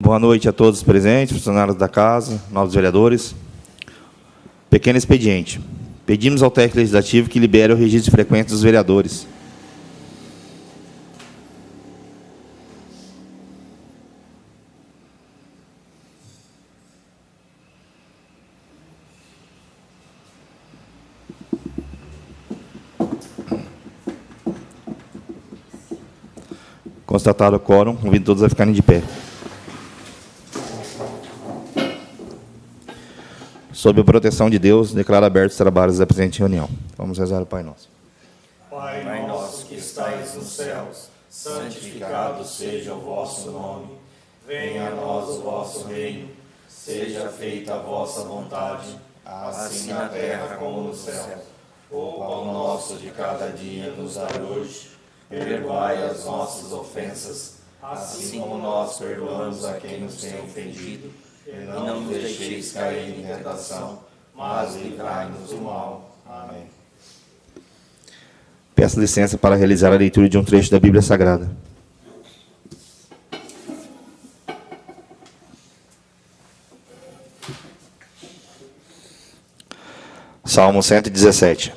Boa noite a todos os presentes, funcionários da casa, novos vereadores. Pequeno expediente. Pedimos ao técnico legislativo que libere o registro de frequência dos vereadores. Constatado o quórum, convido todos a ficarem de pé. Sob a proteção de Deus, declaro abertos os trabalhos da presente reunião. Vamos rezar o Pai Nosso. Pai nosso que estais nos céus, santificado seja o vosso nome. Venha a nós o vosso reino. Seja feita a vossa vontade, assim na terra como no céu. O pão nosso de cada dia nos dai hoje. Perdoai as nossas ofensas, assim como nós perdoamos a quem nos tem ofendido. E não nos deixeis cair em tentação, mas livrai-nos do mal. Amém. Peço licença para realizar a leitura de um trecho da Bíblia Sagrada. Salmo 117.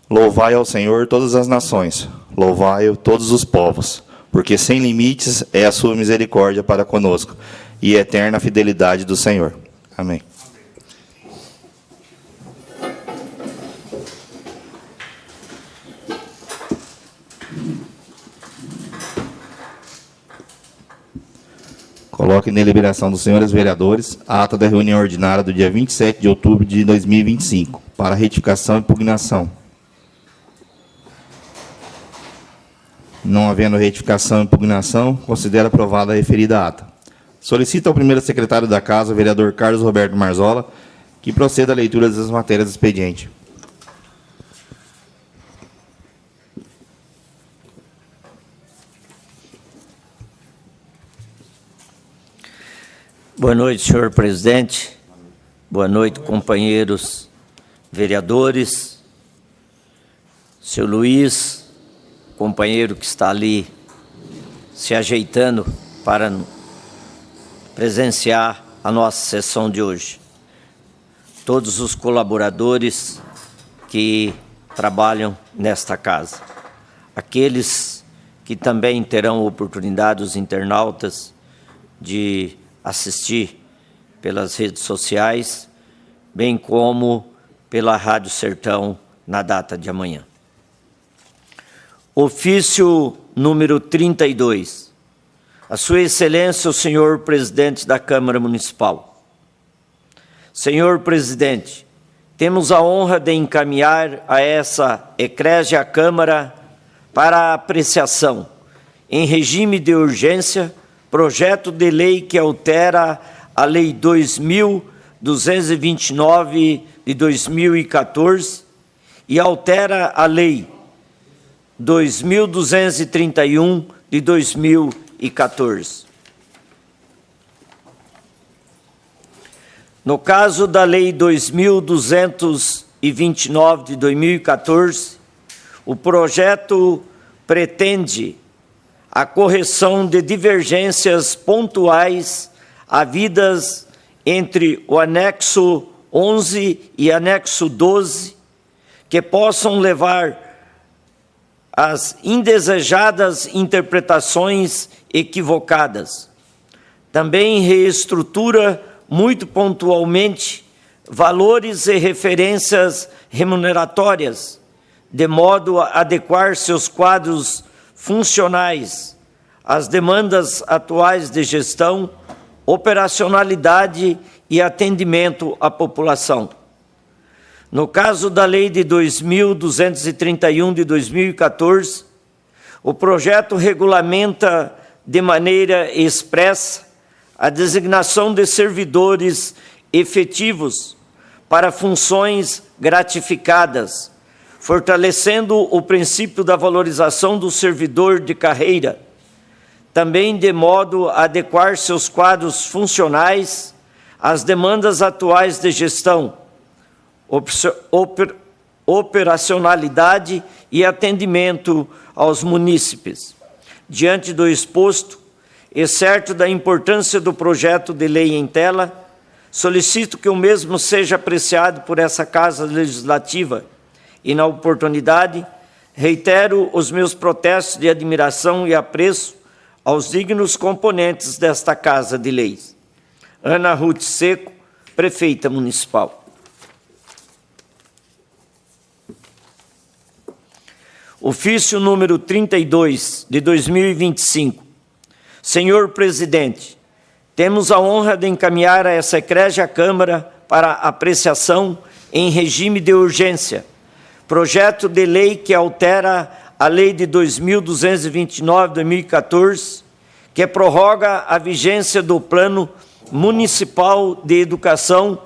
Louvai ao Senhor todas as nações, louvai-o todos os povos, porque sem limites é a sua misericórdia para conosco, e eterna fidelidade do Senhor. Amém. Coloque na deliberação dos senhores vereadores a ata da reunião ordinária do dia 27 de outubro de 2025, para retificação e impugnação. Não havendo retificação e impugnação, considera aprovada a referida ata. Solicita ao primeiro secretário da Casa, o vereador Carlos Roberto Marzola, que proceda à leitura das matérias do expediente. Boa noite, senhor presidente. Boa noite, companheiros vereadores. Seu Luiz, companheiro que está ali se ajeitando para presenciar a nossa sessão de hoje. Todos os colaboradores que trabalham nesta casa. Aqueles que também terão oportunidade, os internautas, de assistir pelas redes sociais, bem como pela Rádio Sertão na data de amanhã. Ofício número 32. A Sua Excelência, o senhor presidente da Câmara Municipal. Senhor presidente, temos a honra de encaminhar a essa eclésia Câmara para a apreciação, em regime de urgência, projeto de lei que altera a Lei 2.229 de 2014 e altera a Lei 2.231 de 2014. No caso da Lei 2.229 de 2014, o projeto pretende a correção de divergências pontuais havidas entre o anexo 11 e anexo 12, que possam levar às indesejadas interpretações equivocadas. Também reestrutura muito pontualmente valores e referências remuneratórias, de modo a adequar seus quadros funcionais às demandas atuais de gestão, operacionalidade e atendimento à população. No caso da Lei de 2.231 de 2014, o projeto regulamenta de maneira expressa a designação de servidores efetivos para funções gratificadas, fortalecendo o princípio da valorização do servidor de carreira, também de modo a adequar seus quadros funcionais às demandas atuais de gestão, operacionalidade e atendimento aos munícipes. Diante do exposto, e certo da importância do projeto de lei em tela, solicito que o mesmo seja apreciado por essa Casa Legislativa e, na oportunidade, reitero os meus protestos de admiração e apreço aos dignos componentes desta Casa de Leis. Ana Ruth Seco, Prefeita Municipal. Ofício número 32, de 2025. Senhor Presidente, temos a honra de encaminhar a essa egrégia Câmara para apreciação em regime de urgência projeto de lei que altera a Lei de 2.229/2014, que prorroga a vigência do Plano Municipal de Educação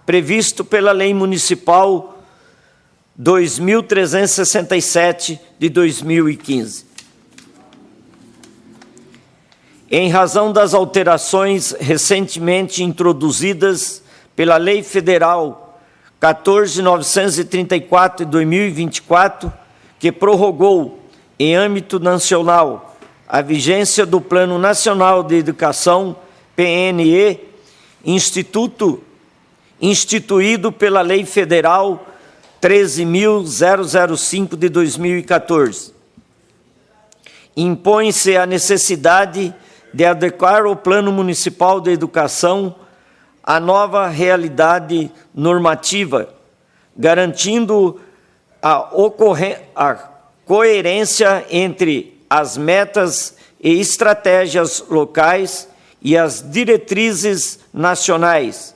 previsto pela Lei Municipal 2.367 de 2015. Em razão das alterações recentemente introduzidas pela Lei Federal 14.934 de 2024, que prorrogou, em âmbito nacional, a vigência do Plano Nacional de Educação, PNE, instituído pela Lei Federal 13.005 de 2014. Impõe-se a necessidade de adequar o Plano Municipal de Educação à nova realidade normativa, garantindo a coerência entre as metas e estratégias locais e as diretrizes nacionais,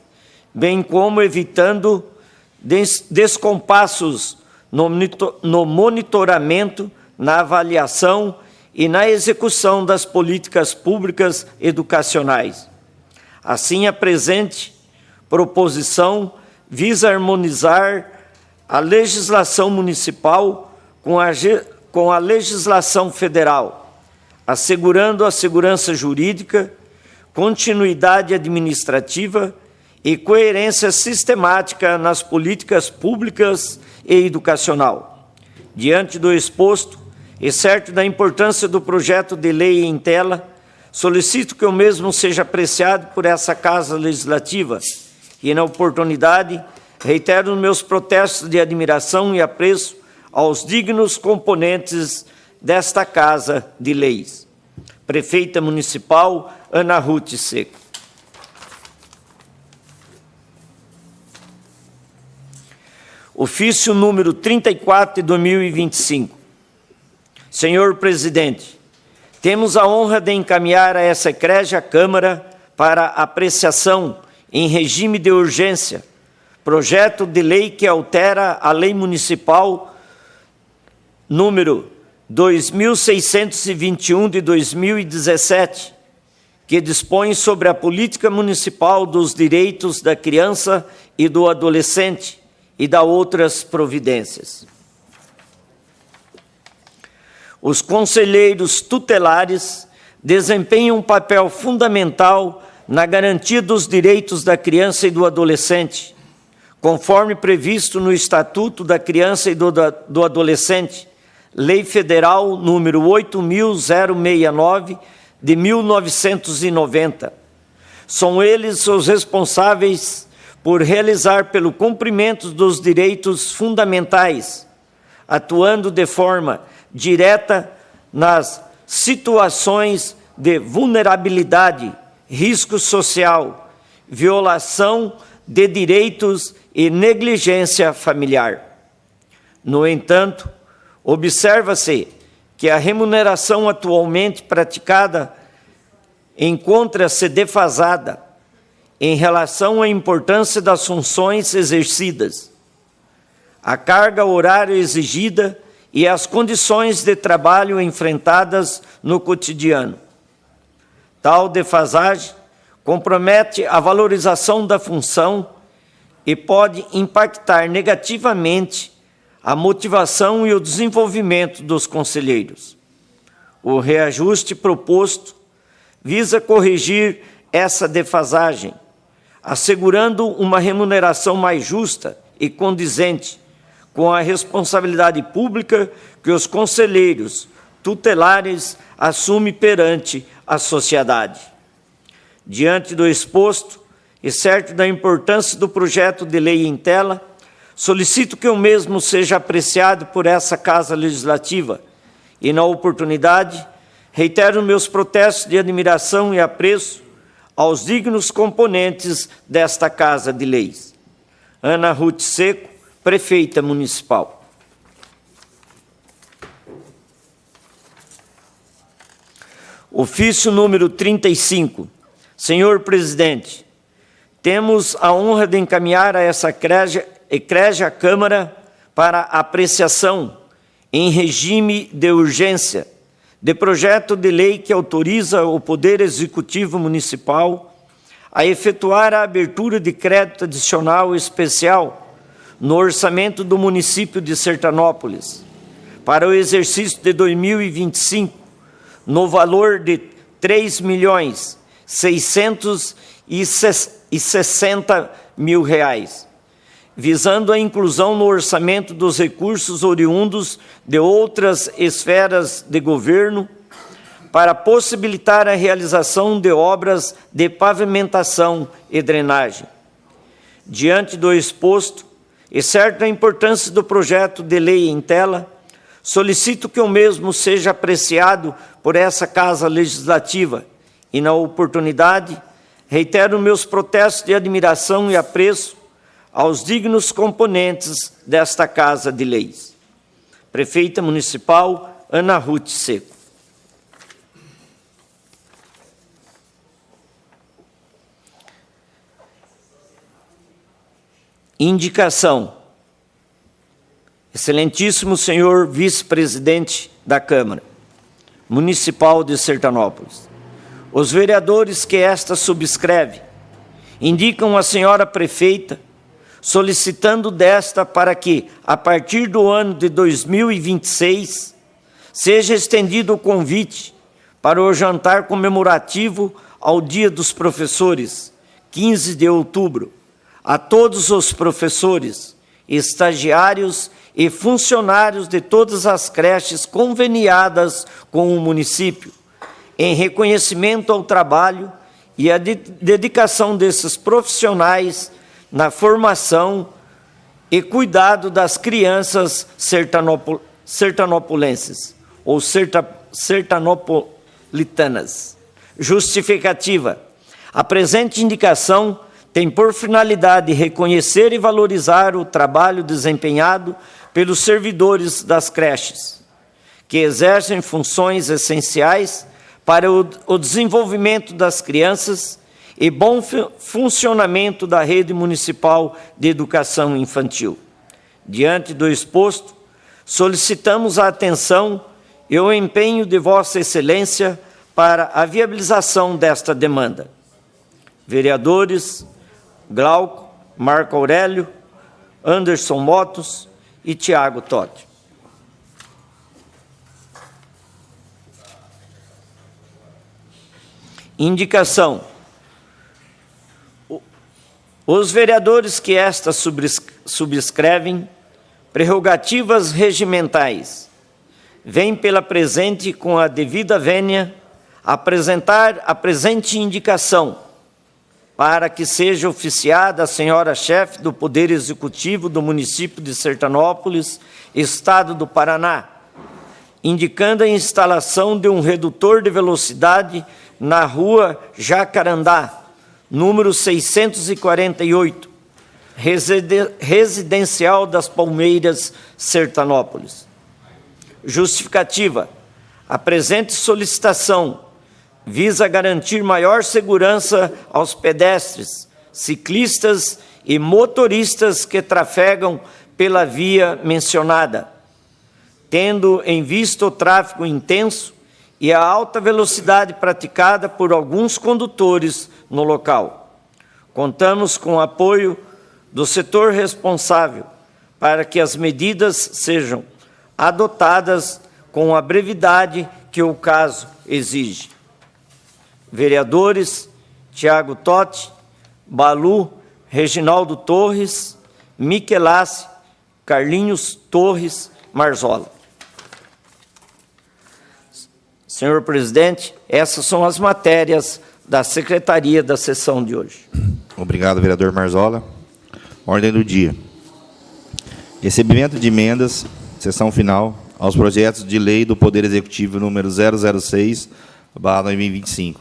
bem como evitando descompassos no monitoramento, na avaliação e na execução das políticas públicas educacionais. Assim, a presente proposição visa harmonizar a legislação municipal com a legislação federal, assegurando a segurança jurídica, continuidade administrativa e coerência sistemática nas políticas públicas e educacional. Diante do exposto, e certo da importância do projeto de lei em tela, solicito que o mesmo seja apreciado por essa Casa Legislativa e, na oportunidade, reitero meus protestos de admiração e apreço aos dignos componentes desta Casa de Leis. Prefeita Municipal, Ana Ruth Seco. Ofício número 34 de 2025. Senhor Presidente, temos a honra de encaminhar a essa egrégia Câmara para apreciação em regime de urgência projeto de lei que altera a Lei Municipal número 2.621 de 2017, que dispõe sobre a política municipal dos direitos da criança e do adolescente e da outras providências. Os conselheiros tutelares desempenham um papel fundamental na garantia dos direitos da criança e do adolescente, conforme previsto no Estatuto da Criança e do Adolescente, Lei Federal número 8.069, de 1990. São eles os responsáveis por realizar pelo cumprimento dos direitos fundamentais, atuando de forma direta nas situações de vulnerabilidade, risco social, violação de direitos e negligência familiar. No entanto, observa-se que a remuneração atualmente praticada encontra-se defasada em relação à importância das funções exercidas, a carga horária exigida e as condições de trabalho enfrentadas no cotidiano. Tal defasagem compromete a valorização da função e pode impactar negativamente a motivação e o desenvolvimento dos conselheiros. O reajuste proposto visa corrigir essa defasagem, assegurando uma remuneração mais justa e condizente com a responsabilidade pública que os conselheiros tutelares assume perante a sociedade. Diante do exposto, e certo da importância do projeto de lei em tela, solicito que o mesmo seja apreciado por essa Casa Legislativa e, na oportunidade, reitero meus protestos de admiração e apreço aos dignos componentes desta Casa de Leis. Ana Ruth Seco, Prefeita Municipal. Ofício número 35. Senhor Presidente, temos a honra de encaminhar a essa ecrégia Câmara para apreciação, em regime de urgência, de projeto de lei que autoriza o Poder Executivo Municipal a efetuar a abertura de crédito adicional especial no orçamento do município de Sertanópolis para o exercício de 2025, no valor de R$ 3.660.000, visando a inclusão no orçamento dos recursos oriundos de outras esferas de governo para possibilitar a realização de obras de pavimentação e drenagem. Diante do exposto, e certa a importância do projeto de lei em tela, solicito que o mesmo seja apreciado por essa Casa Legislativa e, na oportunidade, reitero meus protestos de admiração e apreço aos dignos componentes desta Casa de Leis. Prefeita Municipal, Ana Ruth Seco. Indicação. Excelentíssimo senhor vice-presidente da Câmara Municipal de Sertanópolis, os vereadores que esta subscreve indicam a senhora prefeita solicitando desta para que, a partir do ano de 2026, seja estendido o convite para o jantar comemorativo ao Dia dos Professores, 15 de outubro, a todos os professores, estagiários e funcionários de todas as creches conveniadas com o município, em reconhecimento ao trabalho e à dedicação desses profissionais na formação e cuidado das crianças sertanopolenses ou sertanopolitanas. Justificativa. A presente indicação tem por finalidade reconhecer e valorizar o trabalho desempenhado pelos servidores das creches, que exercem funções essenciais para o desenvolvimento das crianças e bom funcionamento da rede municipal de educação infantil. Diante do exposto, solicitamos a atenção e o empenho de Vossa Excelência para a viabilização desta demanda. Vereadores Glauco, Marco Aurélio, Anderson Motos e Tiago Totti. Indicação. Os vereadores que esta subscrevem, prerrogativas regimentais, vêm pela presente com a devida vênia apresentar a presente indicação para que seja oficiada a senhora chefe do Poder Executivo do município de Sertanópolis, Estado do Paraná, indicando a instalação de um redutor de velocidade na rua Jacarandá, número 648, residencial das Palmeiras, Sertanópolis. Justificativa. A presente solicitação visa garantir maior segurança aos pedestres, ciclistas e motoristas que trafegam pela via mencionada, tendo em vista o tráfego intenso e a alta velocidade praticada por alguns condutores no local. Contamos com o apoio do setor responsável para que as medidas sejam adotadas com a brevidade que o caso exige. Vereadores Tiago Totti, Balu, Reginaldo Torres, Michelassi, Carlinhos Torres, Marzola. Senhor presidente, essas são as matérias da secretaria da sessão de hoje. Obrigado, vereador Marzola. Ordem do dia. Recebimento de emendas, sessão final, aos projetos de lei do Poder Executivo número 006/2025,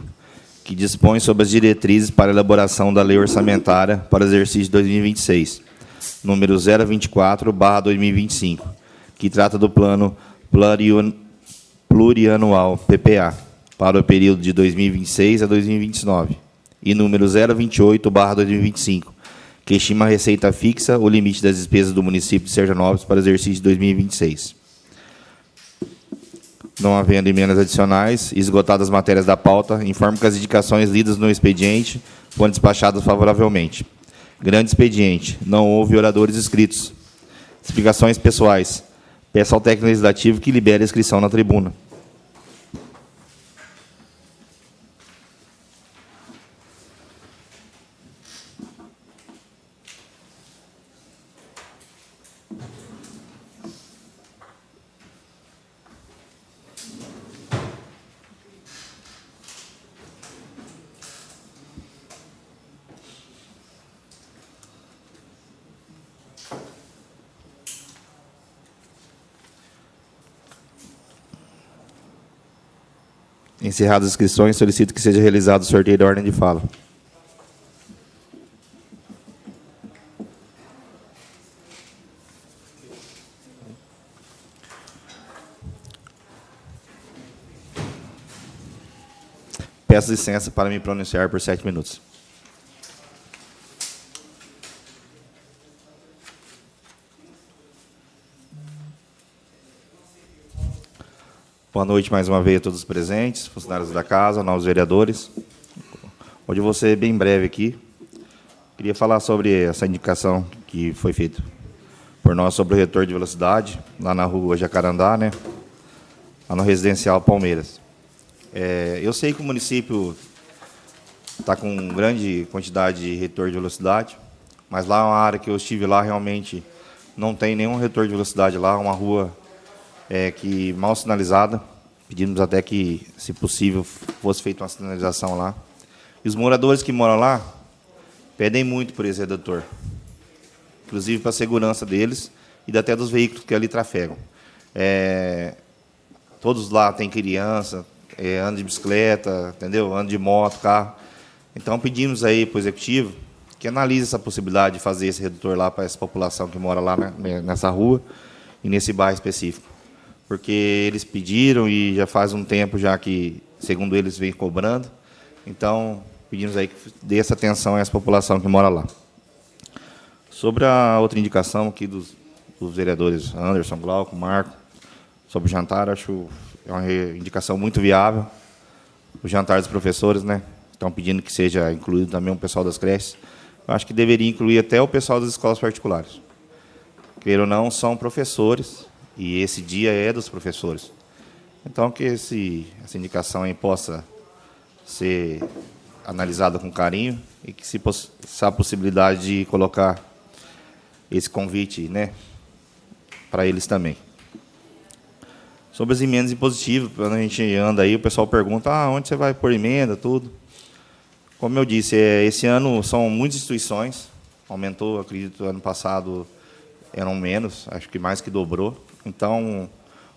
que dispõe sobre as diretrizes para a elaboração da lei orçamentária para o exercício 2026, número 024/2025, que trata do plano plurianual PPA para o período de 2026 a 2029, e número 028/2025, que estima a receita fixa, o limite das despesas do município de Sergianópolis para o exercício de 2026. Não havendo emendas adicionais, esgotadas as matérias da pauta, informo que as indicações lidas no expediente foram despachadas favoravelmente. Grande expediente. Não houve oradores inscritos. Explicações pessoais. Peço ao técnico legislativo que libere a inscrição na tribuna. Encerradas as inscrições, solicito que seja realizado o sorteio da ordem de fala. Peço licença para me pronunciar por 7 minutos. Boa noite mais uma vez a todos os presentes, funcionários da casa, novos vereadores. Hoje eu vou ser bem breve aqui. Queria falar sobre essa indicação que foi feita por nós sobre o retorno de velocidade, lá na rua Jacarandá, né? Lá no residencial Palmeiras. Eu sei que o município está com grande quantidade de retorno de velocidade, mas lá é uma área que eu estive lá, realmente não tem nenhum retorno de velocidade lá, uma rua que mal sinalizada. Pedimos até que, se possível, fosse feita uma sinalização lá. E os moradores que moram lá pedem muito por esse redutor, inclusive para a segurança deles e até dos veículos que ali trafegam. Todos lá têm criança, andam de bicicleta, entendeu? Andam de moto, carro. Então, pedimos aí para o Executivo que analise essa possibilidade de fazer esse redutor lá para essa população que mora lá nessa rua e nesse bairro específico. Porque eles pediram e já faz um tempo já que, segundo eles, vem cobrando. Então, pedimos aí que dê essa atenção a essa população que mora lá. Sobre a outra indicação aqui dos vereadores Anderson, Glauco, Marco, sobre o jantar, acho é uma indicação muito viável. O jantar dos professores, né? Estão pedindo que seja incluído também o pessoal das creches. Eu acho que deveria incluir até o pessoal das escolas particulares. Queira ou não, são professores. E esse dia é dos professores. Então, que essa indicação aí possa ser analisada com carinho e que se a possibilidade de colocar esse convite, né, para eles também. Sobre as emendas impositivas, quando a gente anda aí, o pessoal pergunta, onde você vai pôr emenda, tudo. Como eu disse, esse ano são muitas instituições, aumentou, acredito, ano passado eram menos, acho que mais que dobrou. Então,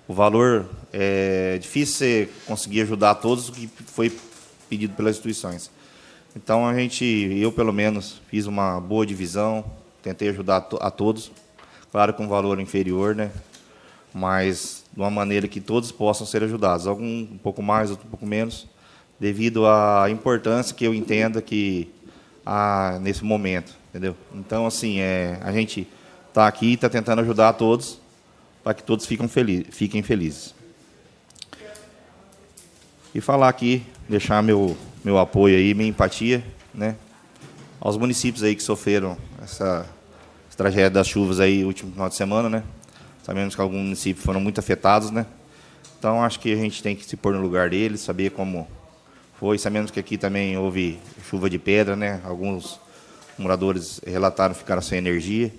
o valor é difícil você conseguir ajudar todos o que foi pedido pelas instituições. Então, eu pelo menos fiz uma boa divisão, tentei ajudar a todos, claro com um valor inferior, né? Mas de uma maneira que todos possam ser ajudados, algum um pouco mais, outro um pouco menos, devido à importância que eu entendo que há nesse momento, entendeu? Então, assim, a gente está aqui e está tentando ajudar a todos, para que todos fiquem felizes. E falar aqui, deixar meu apoio aí, minha empatia, né, aos municípios aí que sofreram essa tragédia das chuvas aí, último final de semana, né? Sabemos que alguns municípios foram muito afetados, né? Então, acho que a gente tem que se pôr no lugar deles, saber como foi. Sabemos que aqui também houve chuva de pedra, né? Alguns moradores relataram que ficaram sem energia.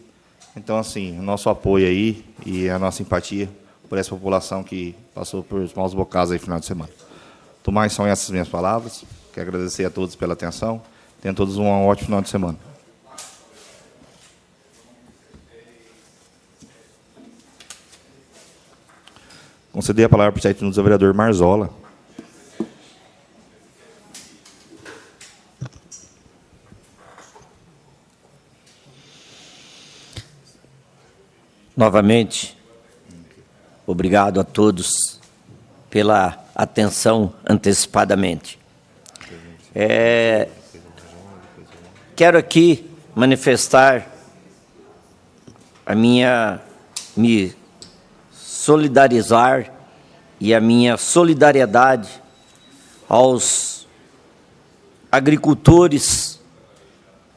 Então, assim, o nosso apoio aí e a nossa empatia por essa população que passou por maus bocados aí no final de semana. Do mais, são essas minhas palavras. Quero agradecer a todos pela atenção. Tenham todos um ótimo final de semana. Conceder a palavra para o 7 minutos ao vereador Marzola. Novamente, obrigado a todos pela atenção antecipadamente. Quero aqui manifestar me solidarizar e a minha solidariedade aos agricultores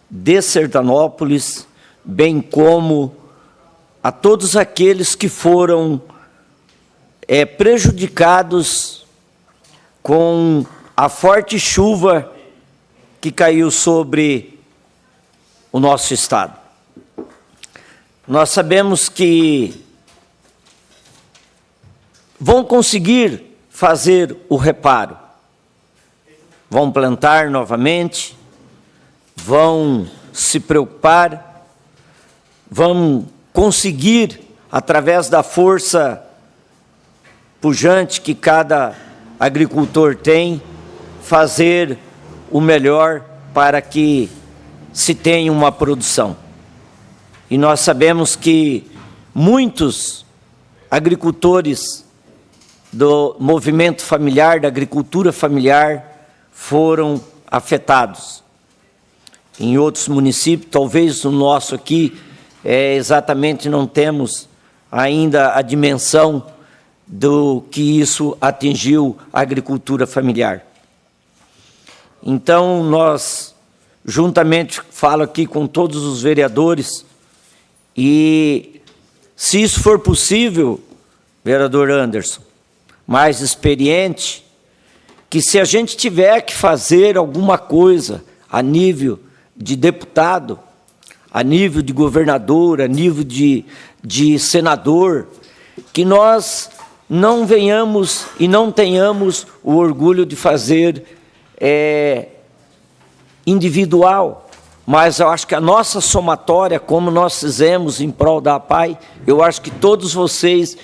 de Sertanópolis, bem como a todos aqueles que foram prejudicados com a forte chuva que caiu sobre o nosso estado. Nós sabemos que vão conseguir fazer o reparo, vão plantar novamente, vão se preocupar, vão conseguir, através da força pujante que cada agricultor tem, fazer o melhor para que se tenha uma produção. E nós sabemos que muitos agricultores do movimento familiar, da agricultura familiar, foram afetados. Em outros municípios, talvez no nosso aqui, exatamente não temos ainda a dimensão do que isso atingiu a agricultura familiar. Então, nós, juntamente, falo aqui com todos os vereadores, e se isso for possível, vereador Anderson, mais experiente, que se a gente tiver que fazer alguma coisa a nível de deputado, a nível de governador, a nível de senador, que nós não venhamos e não tenhamos o orgulho de fazer individual, mas eu acho que a nossa somatória, como nós fizemos em prol da APAI, eu acho que todos vocês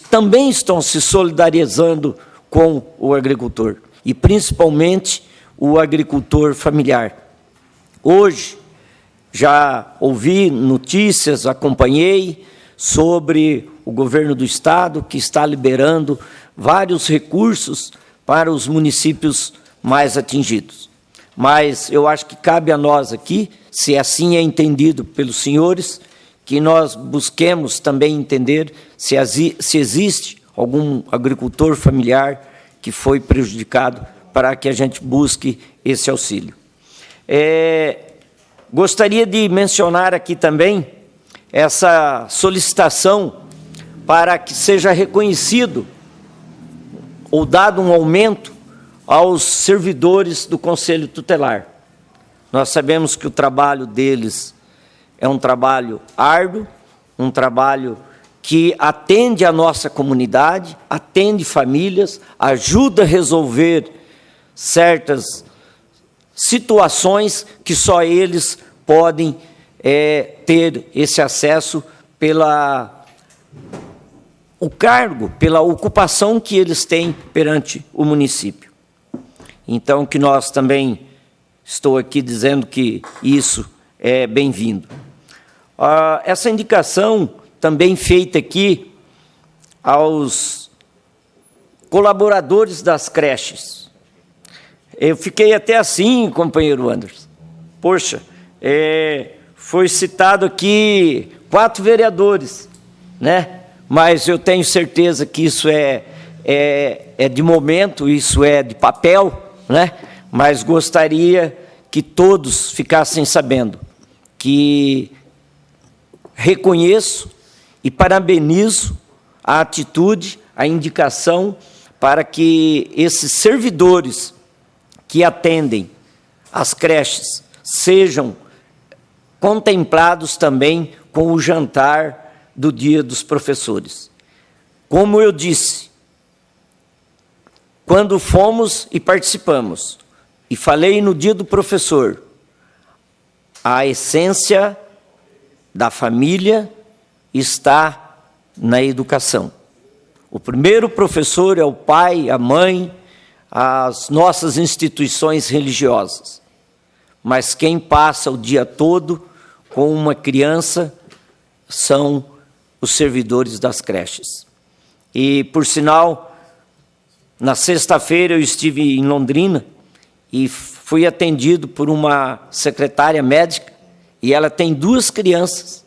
também estão se solidarizando com o agricultor, e principalmente o agricultor familiar. Hoje, já ouvi notícias, acompanhei sobre o governo do estado que está liberando vários recursos para os municípios mais atingidos. Mas eu acho que cabe a nós aqui, se assim é entendido pelos senhores, que nós busquemos também entender se existe algum agricultor familiar que foi prejudicado, para que a gente busque esse auxílio. Gostaria de mencionar aqui também essa solicitação para que seja reconhecido ou dado um aumento aos servidores do Conselho Tutelar. Nós sabemos que o trabalho deles é um trabalho árduo, um trabalho que atende a nossa comunidade, atende famílias, ajuda a resolver certas situações que só eles podem ter esse acesso o cargo, pela ocupação que eles têm perante o município. Então, que nós também, estou aqui dizendo que isso é bem-vindo. Essa indicação também feita aqui aos colaboradores das creches. Eu fiquei até assim, companheiro Anderson. Poxa, foi citado aqui 4 vereadores, né? Mas eu tenho certeza que isso é de momento, isso é de papel, né? Mas gostaria que todos ficassem sabendo que reconheço e parabenizo a atitude, a indicação para que esses servidores que atendem as creches sejam contemplados também com o jantar do Dia dos Professores. Como eu disse, quando fomos e participamos, e falei no dia do professor, a essência da família está na educação. O primeiro professor é o pai, a mãe, as nossas instituições religiosas. Mas quem passa o dia todo com uma criança são os servidores das creches. E, por sinal, na sexta-feira eu estive em Londrina e fui atendido por uma secretária médica, e ela tem 2 crianças,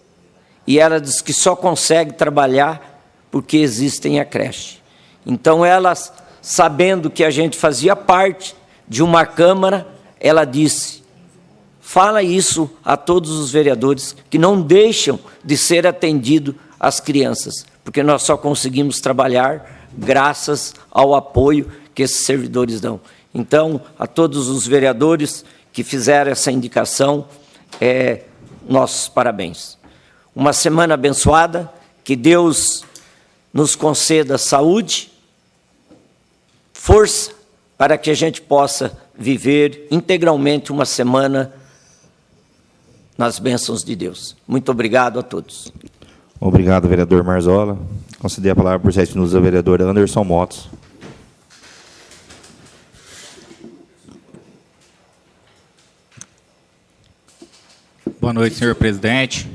e ela diz que só consegue trabalhar porque existem a creche. Então, ela, sabendo que a gente fazia parte de uma Câmara, ela disse, fala isso a todos os vereadores, que não deixam de ser atendido as crianças, porque nós só conseguimos trabalhar graças ao apoio que esses servidores dão. Então, a todos os vereadores que fizeram essa indicação, nossos parabéns. Uma semana abençoada, que Deus nos conceda saúde, força, para que a gente possa viver integralmente uma semana nas bênçãos de Deus. Muito obrigado a todos. Obrigado, vereador Marzola. Conceder a palavra por 7 minutos ao vereador Anderson Motos. Boa noite, senhor presidente,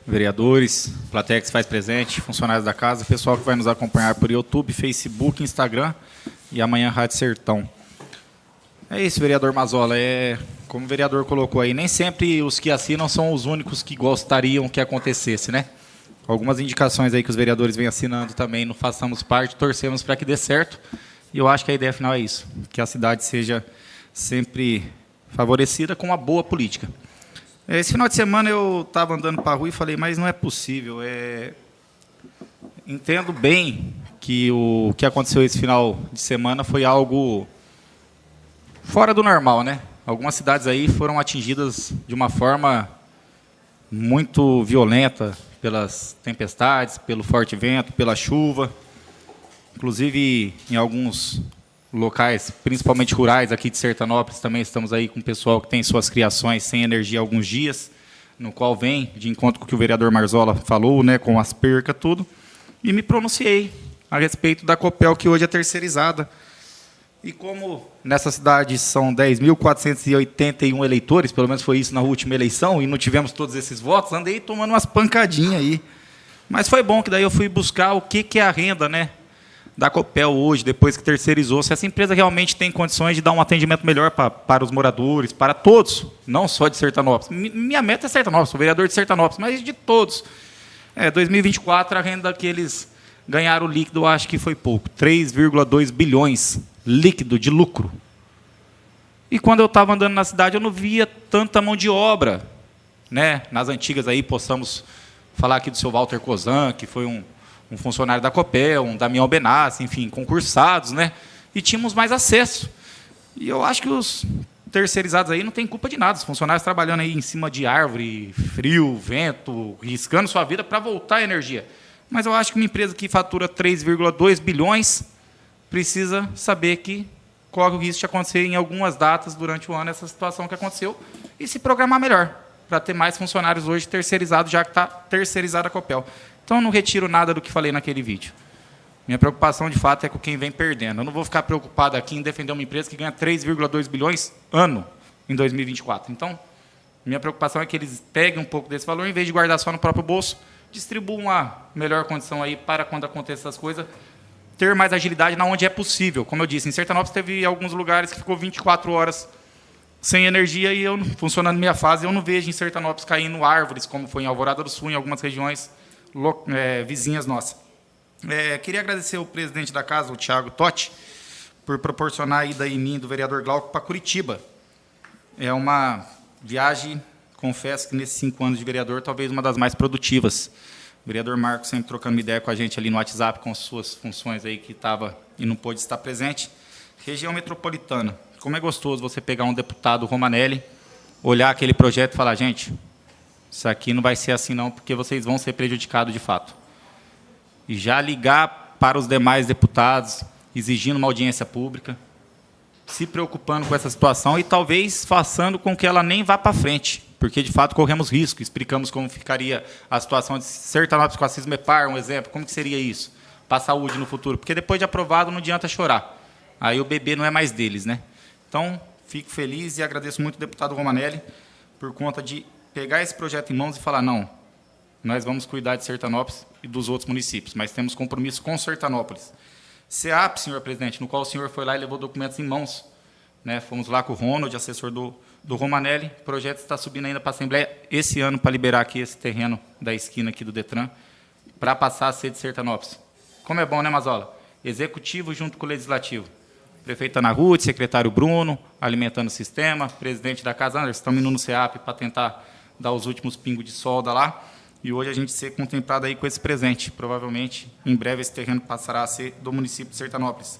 vereadores, plateia que se faz presente, funcionários da casa, pessoal que vai nos acompanhar por YouTube, Facebook, Instagram e amanhã Rádio Sertão. É isso, vereador Marzola, como o vereador colocou aí, nem sempre os que assinam são os únicos que gostariam que acontecesse, né? Algumas indicações aí que os vereadores vêm assinando também, não façamos parte, torcemos para que dê certo, e eu acho que a ideia final é isso, que a cidade seja sempre favorecida com uma boa política. Esse final de semana eu estava andando para a rua e falei, mas não é possível. Entendo bem que o que aconteceu esse final de semana foi algo fora do normal, né? Algumas cidades aí foram atingidas de uma forma muito violenta pelas tempestades, pelo forte vento, pela chuva. Inclusive, em alguns locais, principalmente rurais, aqui de Sertanópolis, também estamos aí com o pessoal que tem suas criações sem energia há alguns dias, no qual vem de encontro com o que o vereador Marzola falou, né, com as percas, tudo, e me pronunciei a respeito da Copel, que hoje é terceirizada. E como nessa cidade são 10.481 eleitores, pelo menos foi isso na última eleição, e não tivemos todos esses votos, andei tomando umas pancadinhas aí. Mas foi bom que daí eu fui buscar o que é a renda, né, da Copel hoje, depois que terceirizou, se essa empresa realmente tem condições de dar um atendimento melhor para os moradores, para todos, não só de Sertanópolis. Minha meta é Sertanópolis, sou vereador de Sertanópolis, mas de todos. 2024, a renda que eles ganharam líquido, eu acho que foi pouco, 3,2 bilhões líquido de lucro. E quando eu estava andando na cidade, eu não via tanta mão de obra, né? Nas antigas aí, possamos falar aqui do seu Walter Cozan, que foi um funcionário da Copel, um Damião Benassi, enfim, concursados, né? E tínhamos mais acesso. E eu acho que os terceirizados aí não têm culpa de nada. Os funcionários trabalhando aí em cima de árvore, frio, vento, riscando sua vida para voltar a energia. Mas eu acho que uma empresa que fatura 3,2 bilhões precisa saber que corre o risco de acontecer em algumas datas durante o ano essa situação que aconteceu e se programar melhor para ter mais funcionários hoje terceirizados, já que está terceirizada a Copel. Então, eu não retiro nada do que falei naquele vídeo. Minha preocupação, de fato, é com quem vem perdendo. Eu não vou ficar preocupado aqui em defender uma empresa que ganha 3,2 bilhões ano em 2024. Então, minha preocupação é que eles peguem um pouco desse valor, em vez de guardar só no próprio bolso, distribuam uma melhor condição aí para quando acontecer essas coisas, ter mais agilidade na onde é possível. Como eu disse, em Sertanópolis teve alguns lugares que ficou 24 horas sem energia e eu, funcionando minha fase, eu não vejo em Sertanópolis caindo árvores, como foi em Alvorada do Sul, em algumas regiões vizinhas nossas. Queria agradecer ao presidente da casa, o Thiago Totti, por proporcionar a ida em mim do vereador Glauco para Curitiba. É uma viagem, confesso que nesses 5 anos de vereador, talvez uma das mais produtivas. O vereador Marcos sempre trocando uma ideia com a gente ali no WhatsApp, com suas funções aí que estava e não pôde estar presente. Região metropolitana. Como é gostoso você pegar um deputado Romanelli, olhar aquele projeto e falar, gente, isso aqui não vai ser assim não, porque vocês vão ser prejudicados de fato. E já ligar para os demais deputados exigindo uma audiência pública, se preocupando com essa situação e talvez façando com que ela nem vá para frente, porque, de fato, corremos risco. Explicamos como ficaria a situação de Sertanópolis com a Cismepar, um exemplo, como que seria isso, para a saúde no futuro, porque depois de aprovado não adianta chorar. Aí o bebê não é mais deles, né? Então, fico feliz e agradeço muito ao deputado Romanelli por conta de pegar esse projeto em mãos e falar, não, nós vamos cuidar de Sertanópolis e dos outros municípios, mas temos compromisso com Sertanópolis. SEAP, senhor presidente, no qual o senhor foi lá e levou documentos em mãos, né? Fomos lá com o Ronald, assessor do Romanelli. O projeto está subindo ainda para a Assembleia esse ano para liberar aqui esse terreno da esquina aqui do Detran para passar a ser de Sertanópolis. Como é bom, né, Mazola? Executivo junto com o Legislativo. Prefeito Ana Ruth, secretário Bruno, alimentando o sistema, presidente da Casa Anderson, estamos indo no SEAP para tentar dar os últimos pingos de solda lá. E hoje a gente ser contemplado aí com esse presente. Provavelmente, em breve, esse terreno passará a ser do município de Sertanópolis.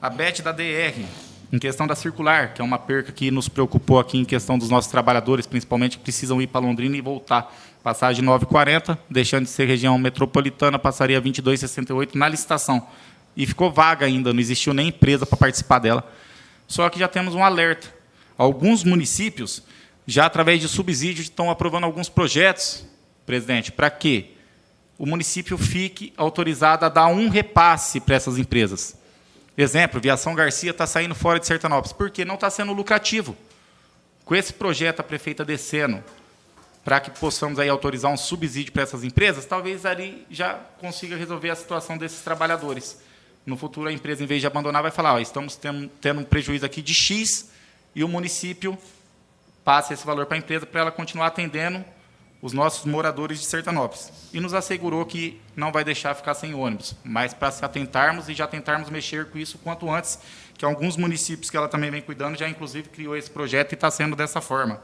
A BET da DR, em questão da circular, que é uma perca que nos preocupou aqui em questão dos nossos trabalhadores, principalmente, que precisam ir para Londrina e voltar. Passagem 9,40, deixando de ser região metropolitana, passaria 22,68 na licitação. E ficou vaga ainda, não existiu nem empresa para participar dela. Só que já temos um alerta. Alguns municípios, já através de subsídios, estão aprovando alguns projetos, presidente, para que o município fique autorizado a dar um repasse para essas empresas. Exemplo, Viação Garcia está saindo fora de Sertanópolis, porque não está sendo lucrativo. Com esse projeto, a prefeita descendo, para que possamos aí autorizar um subsídio para essas empresas, talvez ali já consiga resolver a situação desses trabalhadores. No futuro, a empresa, em vez de abandonar, vai falar, ó, estamos tendo um prejuízo aqui de X, e o município passa esse valor para a empresa para ela continuar atendendo os nossos moradores de Sertanópolis. E nos assegurou que não vai deixar ficar sem ônibus, mas para se atentarmos e já tentarmos mexer com isso quanto antes, que alguns municípios que ela também vem cuidando já, inclusive, criou esse projeto e está sendo dessa forma.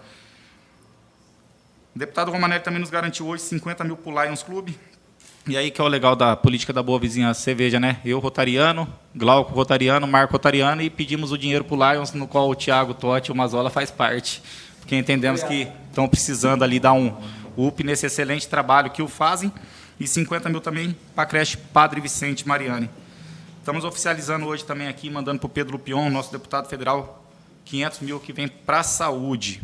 O deputado Romanelli também nos garantiu hoje 50 mil para o Lions Clube. E aí que é o legal da política da boa vizinhança, você veja, né? Eu, Rotariano, Glauco, Rotariano, Marco, Rotariano, e pedimos o dinheiro para o Lions, no qual o Thiago Totti e o Mazola faz parte, porque entendemos que estão precisando ali dar um UP nesse excelente trabalho que o fazem, e 50 mil também para a creche Padre Vicente Mariani. Estamos oficializando hoje também aqui, mandando para o Pedro Lupion, nosso deputado federal, 500 mil que vem para a saúde.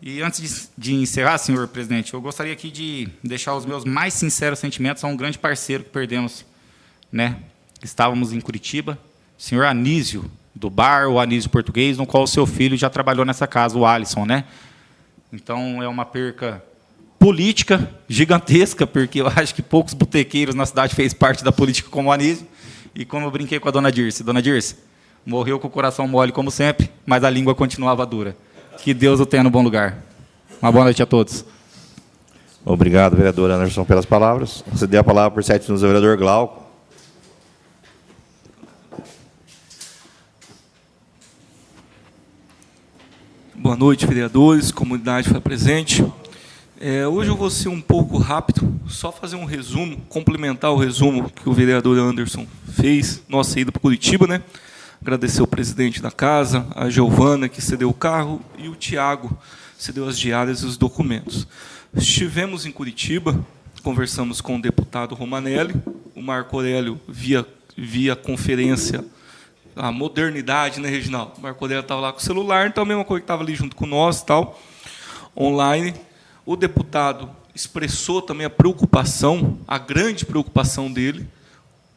E antes de encerrar, senhor presidente, eu gostaria aqui de deixar os meus mais sinceros sentimentos a um grande parceiro que perdemos, né? Estávamos em Curitiba, o senhor Anísio, do bar, o Anísio Português, no qual o seu filho já trabalhou nessa casa, o Alisson, né? Então, é uma perca política gigantesca, porque eu acho que poucos botequeiros na cidade fez parte da política como o Anísio. E como eu brinquei com a dona Dirce, morreu com o coração mole, como sempre, mas a língua continuava dura. Que Deus o tenha no bom lugar. Uma boa noite a todos. Obrigado, vereador Anderson, pelas palavras. Você deu a palavra por 7 minutos ao vereador Glauco. Boa noite, vereadores, comunidade foi presente. Hoje eu vou ser um pouco rápido, só fazer um resumo, complementar o resumo que o vereador Anderson fez, nossa ida para Curitiba, né? Agradecer ao presidente da casa, a Giovana, que cedeu o carro, e o Tiago, cedeu as diárias e os documentos. Estivemos em Curitiba, conversamos com o deputado Romanelli, o Marco Aurélio, via conferência, a modernidade, né, Reginaldo? O Marco Aurélio estava lá com o celular, então a mesma coisa que estava ali junto com nós, tal, online. O deputado expressou também a preocupação, a grande preocupação dele,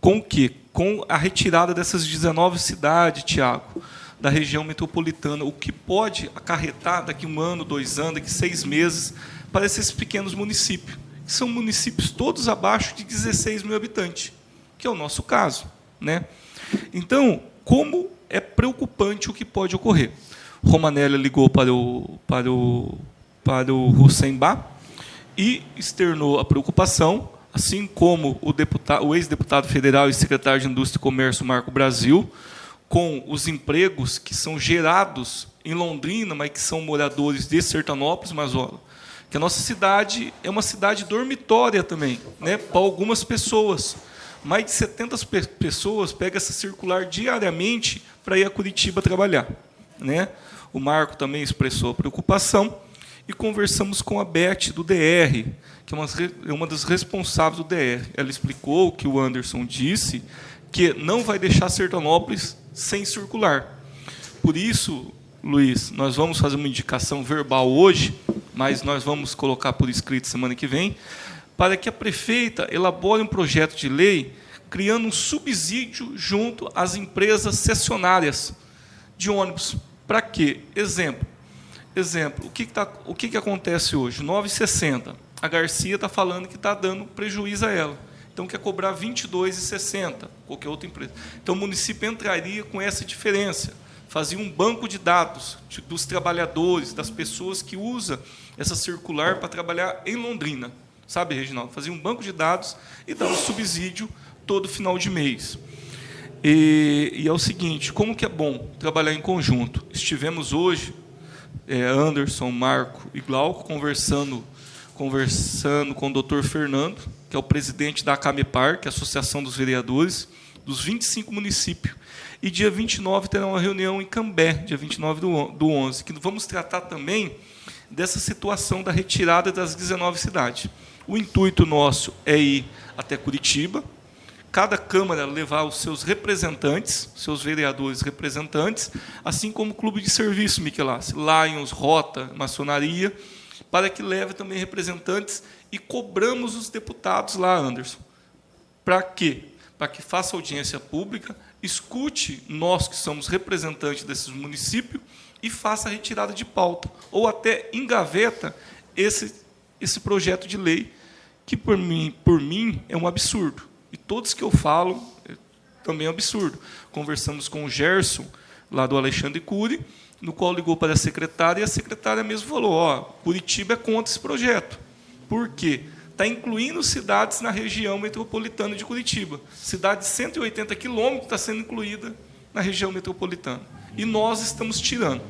com o quê? Com a retirada dessas 19 cidades, Tiago, da região metropolitana, o que pode acarretar daqui 1 ano, 2 anos, daqui 6 meses, para esses pequenos municípios, que são municípios todos abaixo de 16 mil habitantes, que é o nosso caso, né? Então, como é preocupante o que pode ocorrer? Romanelli ligou para o Hussein-Bá e externou a preocupação, assim como o ex-deputado federal e secretário de Indústria e Comércio, Marco Brasil, com os empregos que são gerados em Londrina, mas que são moradores de Sertanópolis, Mazola, que a nossa cidade é uma cidade dormitória também, né, para algumas pessoas. Mais de 70 pessoas pegam essa circular diariamente para ir a Curitiba trabalhar, né? O Marco também expressou a preocupação, e conversamos com a Beth, do DR, que é uma das responsáveis do DR. Ela explicou que o Anderson disse, que não vai deixar Sertanópolis sem circular. Por isso, Luiz, nós vamos fazer uma indicação verbal hoje, mas nós vamos colocar por escrito semana que vem, para que a prefeita elabore um projeto de lei criando um subsídio junto às empresas cessionárias de ônibus. Para quê? Exemplo, o que acontece hoje? 9,60. A Garcia está falando que está dando prejuízo a ela. Então, quer cobrar R$ 22,60, qualquer outra empresa. Então, o município entraria com essa diferença, fazia um banco de dados dos trabalhadores, das pessoas que usam essa circular para trabalhar em Londrina. Sabe, Reginaldo? Fazia um banco de dados e dava um subsídio todo final de mês. E é o seguinte, como que é bom trabalhar em conjunto? Estivemos hoje, Anderson, Marco e Glauco, conversando com o doutor Fernando, que é o presidente da ACAMEPAR, que é a Associação dos Vereadores, dos 25 municípios. E dia 29 terá uma reunião em Cambé, dia 29 do 11, que vamos tratar também dessa situação da retirada das 19 cidades. O intuito nosso é ir até Curitiba, cada Câmara levar os seus representantes, seus vereadores representantes, assim como o Clube de Serviço, Michelassi, Lions, Rota, Maçonaria, para que leve também representantes e cobramos os deputados lá, Anderson. Para quê? Para que faça audiência pública, escute nós que somos representantes desses municípios e faça a retirada de pauta, ou até engaveta esse projeto de lei, que por mim é um absurdo. E todos que eu falo também é um absurdo. Conversamos com o Gerson, lá do Alexandre Cury, no qual ligou para a secretária, e a secretária mesmo falou, Curitiba é contra esse projeto. Por quê? Está incluindo cidades na região metropolitana de Curitiba. Cidade de 180 quilômetros está sendo incluída na região metropolitana. E nós estamos tirando.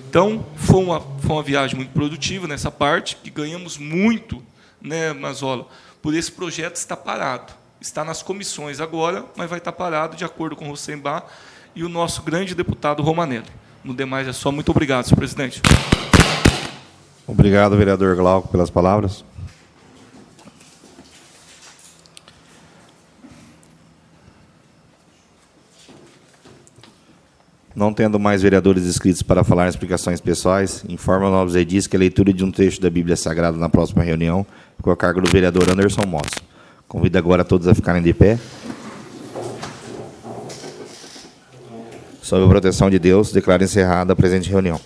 Então, foi uma viagem muito produtiva nessa parte, que ganhamos muito, né, Mazola, por esse projeto estar parado. Está nas comissões agora, mas vai estar parado, de acordo com o Rosembar e o nosso grande deputado Romanelli. No demais é só. Muito obrigado, senhor presidente. Obrigado, vereador Glauco, pelas palavras. Não tendo mais vereadores inscritos para falar em explicações pessoais, informa ao Novos Edis que a leitura de um trecho da Bíblia Sagrada na próxima reunião ficou a cargo do vereador Anderson Motz. Convido agora a todos a ficarem de pé. Sob a proteção de Deus, declaro encerrada a presente reunião.